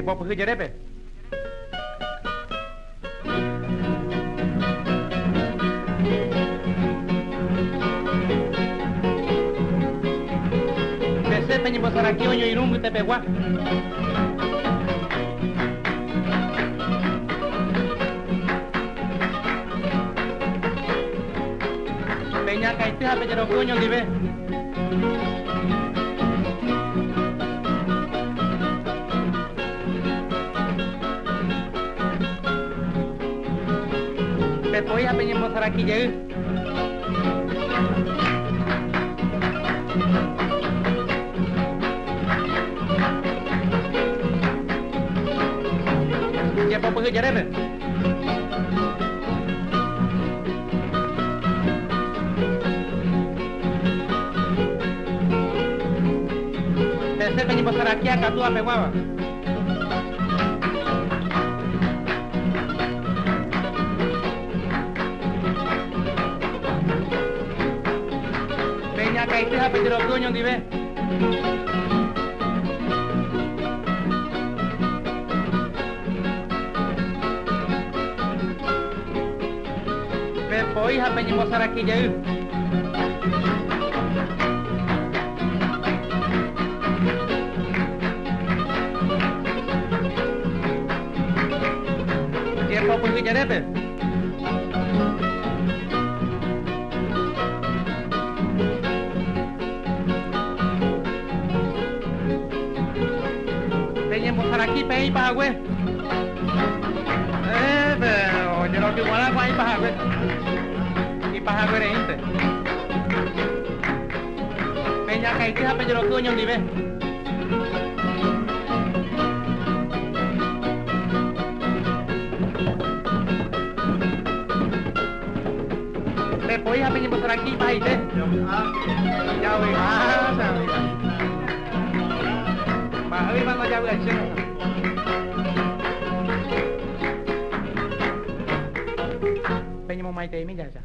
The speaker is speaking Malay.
Cepat pergi je deh. Biasa penyebab saraki onyo irung kita pegua. Peña kaitih apa jerok onyo libe. Pepoi apa yang mau saraki jauh? Siapa pergi jalan? Saya penyebab saraki akan tu apa yang kaitih apa jerok onyo dibe. Pepoi apa yang mau saraki jauh. Siapa pergi jalan? Saraki pay pa gue. Pero yo lo que igual hago ahí pa gue. Y pa gue reinte. Peña kaitih apa yo lo que nyong dibe. Pepoi apa nyebut saraki pa ite. Jauh masa. Ơi mà jauh aja. Pengen mau main temi aja.